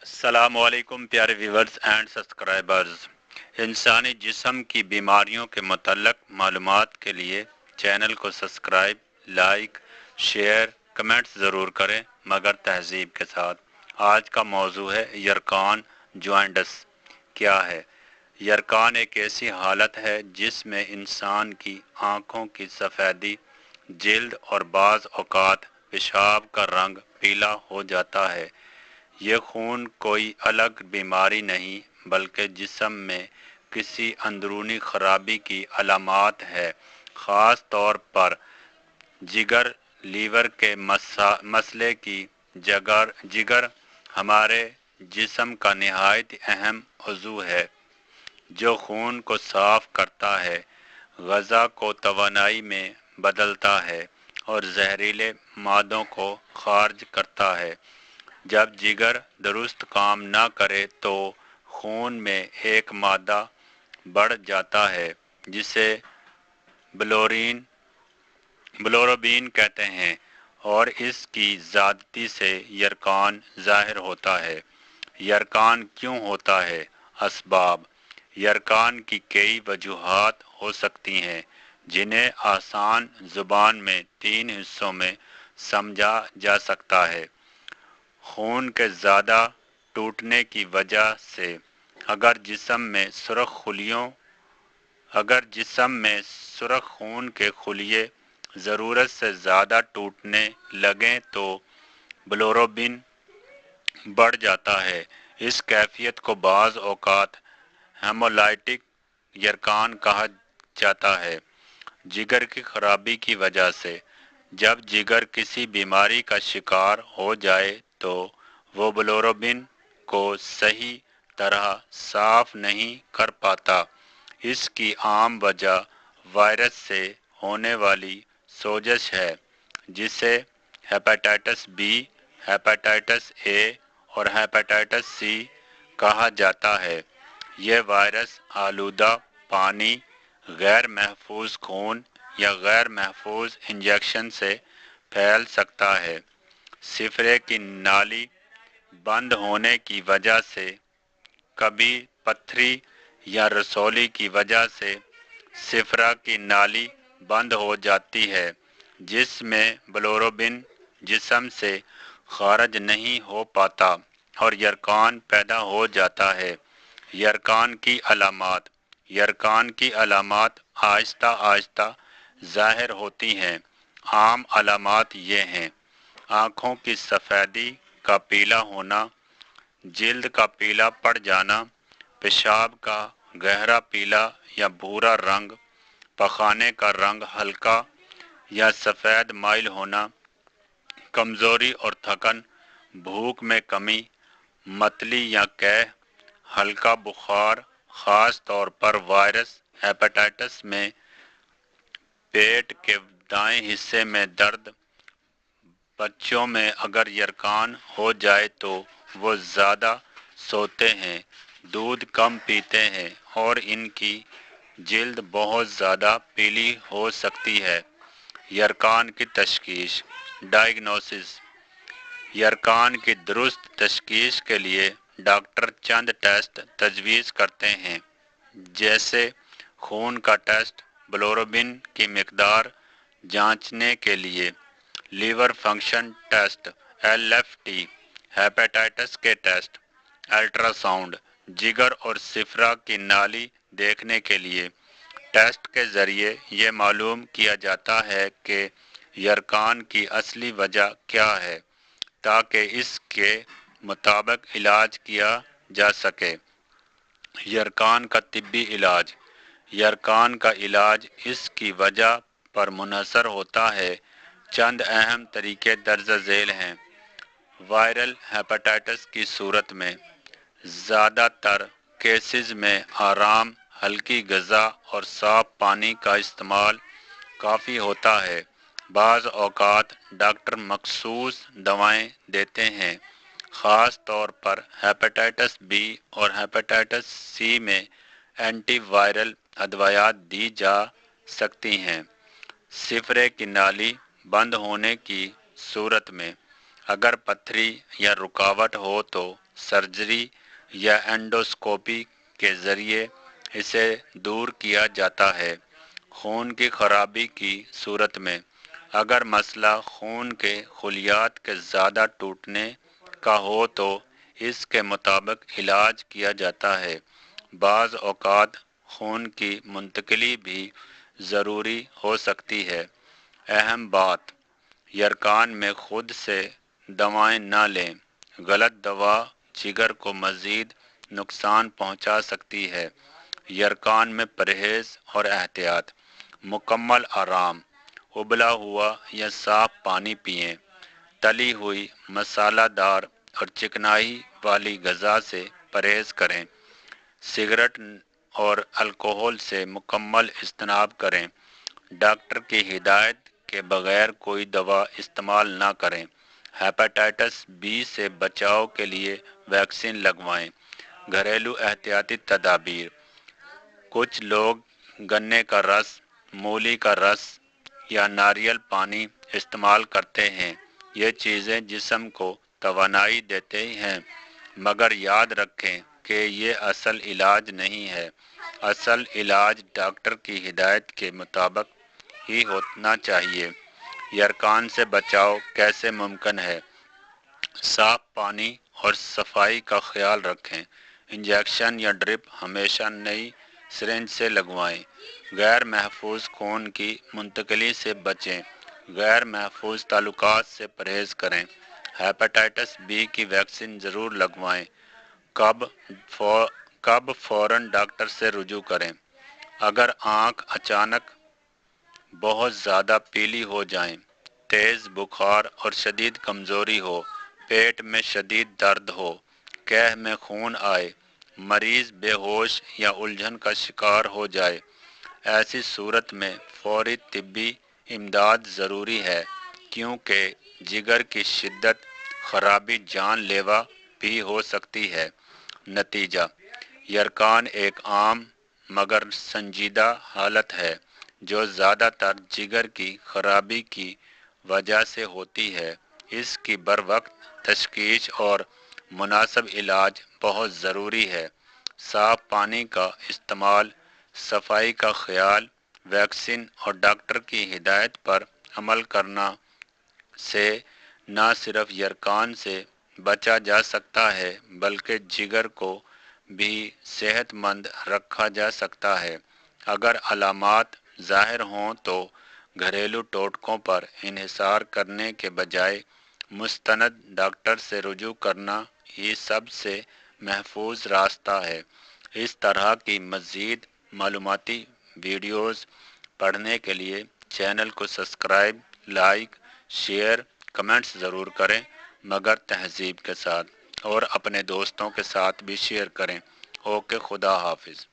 अस्सलाम वालेकुम प्यारे व्यूवर्स एंड सब्सक्राइबर्स। इंसानी जिस्म की बीमारियों के मुतल्लक मालूमात के लिए चैनल को सब्सक्राइब, लाइक, शेयर, कमेंट्स ज़रूर करें मगर तहज़ीब के साथ। आज का मौजू है यरकान जॉइंटस क्या है। यरकान एक ऐसी हालत है जिसमें इंसान की आँखों की सफ़ेदी, जिल्द और बाज़ औक़ात पेशाब का रंग पीला हो जाता है। ये खून कोई अलग बीमारी नहीं बल्कि जिस्म में किसी अंदरूनी खराबी की अलामत है। ख़ास तौर पर जिगर लीवर के मसले की जिगर हमारे जिस्म का नहायत अहम उज़ू है जो खून को साफ़ करता है, ग़ज़ा को तवानाई में बदलता है और जहरीले मादों को खारिज करता है। जब जिगर दुरुस्त काम न करे तो खून में एक मादा बढ़ जाता है जिसे बिलोरुबिन कहते हैं और इसकी ज़्यादती से यरकान ज़ाहिर होता है। यरकान क्यों होता है? असबाब। यरकान की कई वजूहात हो सकती हैं जिन्हें आसान ज़ुबान में 3 हिस्सों में समझा जा सकता है। खून के ज़्यादा टूटने की वजह से अगर जिस्म में सुरख खून के खुलिये ज़रूरत से ज़्यादा टूटने लगें तो बिलोरुबिन बढ़ जाता है। इस कैफियत को बाज़ औक़ात हेमोलाइटिक यरकान कहा जाता है। जिगर की खराबी की वजह से जब जिगर किसी बीमारी का शिकार हो जाए तो वो बिलोरुबिन को सही तरह साफ नहीं कर पाता। इसकी आम वजह वायरस से होने वाली सोजश है जिसे हेपेटाइटिस बी, हेपेटाइटिस ए और हेपेटाइटिस सी कहा जाता है। यह वायरस आलूदा पानी, गैर महफूज खून या गैर महफूज इंजेक्शन से फैल सकता है। सिफरे की नाली बंद होने की वजह से, कभी पथरी या रसौली की वजह से सिफरा की नाली बंद हो जाती है जिसमें बिलोरुबिन जिस्म से खारिज नहीं हो पाता और यरकान पैदा हो जाता है। यरकान की अलामात। यरकान की अलामात आहिस्ता आहिस्ता ज़ाहिर होती हैं। आम अलामात ये हैं: आँखों की सफ़ेदी का पीला होना, जिल्द का पीला पड़ जाना, पेशाब का गहरा पीला या भूरा रंग, पखाने का रंग हल्का या सफ़ेद माइल होना, कमज़ोरी और थकन, भूख में कमी, मतली या कैह, हल्का बुखार, ख़ास तौर पर वायरस हेपेटाइटिस में पेट के दाएं हिस्से में दर्द। बच्चों में अगर यरकान हो जाए तो वो ज़्यादा सोते हैं, दूध कम पीते हैं और इनकी जिल्द बहुत ज़्यादा पीली हो सकती है। यरकान की तशख़ीस। डायग्नोसिस। यरकान की दुरुस्त तशख़ीस के लिए डॉक्टर चंद टेस्ट तजवीज़ करते हैं जैसे खून का टेस्ट, बिलोरुबिन की मिकदार जांचने के लिए liver function test LFT, hepatitis के टेस्ट, अल्ट्रासाउंड, जिगर और सिफरा की नाली देखने के लिए। टेस्ट के ज़रिए ये मालूम किया जाता है कि यरकान की असली वजह क्या है ताकि इसके मुताबिक इलाज किया जा सके। यरकान का तिब्बी इलाज। यरकान का इलाज इसकी वजह पर मुनहसर होता है। चंद अहम तरीके दर्ज झेल हैं। वायरल हेपेटाइटिस की सूरत में ज़्यादातर केसेस में आराम, हल्की ग़िज़ा और साफ़ पानी का इस्तेमाल काफ़ी होता है। बाज़ औक़ात डॉक्टर मखसूस दवाएं देते हैं, ख़ास तौर पर हेपेटाइटिस बी और हेपेटाइटिस सी में एंटीवायरल अदवायात दी जा सकती हैं। सिफरे की नाली बंद होने की सूरत में اگر پتھری یا رکاوٹ ہو تو سرجری یا اینڈوسکوپی کے ذریعے اسے دور کیا جاتا ہے۔ خون کی خرابی کی صورت میں اگر مسئلہ خون کے خلیات کے زیادہ ٹوٹنے کا ہو تو اس کے مطابق علاج کیا جاتا ہے۔ بعض اوقات خون کی منتقلی بھی ضروری ہو سکتی ہے۔ اہم بات، یرقان میں خود سے دوائیں نہ لیں۔ غلط دوا جگر کو مزید نقصان پہنچا سکتی ہے۔ یرقان میں پرہیز اور احتیاط، مکمل آرام، ابلا ہوا یا صاف پانی پئیں، تلی ہوئی مسالہ دار اور چکنائی والی غذا سے پرہیز کریں، سگریٹ اور الکوہل سے مکمل اجتناب کریں، ڈاکٹر کی ہدایت کے بغیر کوئی دوا استعمال نہ کریں، ہیپاٹائٹس بی سے بچاؤ کے لیے ویکسین لگوائیں۔ گھریلو احتیاطی تدابیر، کچھ لوگ گنے کا رس، مولی کا رس یا ناریل پانی استعمال کرتے ہیں۔ یہ چیزیں جسم کو توانائی دیتے ہیں، مگر یاد رکھیں کہ یہ اصل علاج نہیں ہے۔ اصل علاج ڈاکٹر کی ہدایت کے مطابق ہی ہونا چاہیے۔ یرقان سے بچاؤ کیسے ممکن ہے؟ صاف پانی اور صفائی کا خیال رکھیں۔ انجیکشن یا ڈرپ ہمیشہ نئی سرنج سے لگوائیں۔ غیر محفوظ خون کی منتقلی سے بچیں۔ غیر محفوظ تعلقات سے پرہیز کریں۔ ہیپاٹائٹس بی کی ویکسین ضرور لگوائیں۔ کب فوراً ڈاکٹر سے رجوع کریں؟ اگر آنکھ اچانک بہت زیادہ پیلی ہو جائیں، تیز بخار اور شدید کمزوری ہو، پیٹ میں شدید درد ہو، قے میں خون آئے، مریض بے ہوش یا الجھن کا شکار ہو جائے، ایسی صورت میں فوری طبی امداد ضروری ہے، کیونکہ جگر کی شدید خرابی جان لیوا بھی ہو سکتی ہے۔ نتیجہ، یرقان ایک عام مگر سنجیدہ حالت ہے جو زیادہ تر جگر کی خرابی کی وجہ سے ہوتی ہے۔ اس کی بروقت تشخیص اور مناسب علاج بہت ضروری ہے۔ صاف پانی کا استعمال، صفائی کا خیال، ویکسین اور ڈاکٹر کی ہدایت پر عمل کرنا سے نہ صرف یرقان سے بچا جا سکتا ہے بلکہ جگر کو بھی صحت مند رکھا جا سکتا ہے۔ اگر علامات ظاہر ہوں تو گھریلو ٹوٹکوں پر انحصار کرنے کے بجائے مستند ڈاکٹر سے رجوع کرنا ہی سب سے محفوظ راستہ ہے۔ اس طرح کی مزید معلوماتی ویڈیوز پڑھنے کے لیے چینل کو سبسکرائب، لائک، شیئر، کمنٹس ضرور کریں، مگر تہذیب کے ساتھ، اور اپنے دوستوں کے ساتھ بھی شیئر کریں۔ اوکے، خدا حافظ۔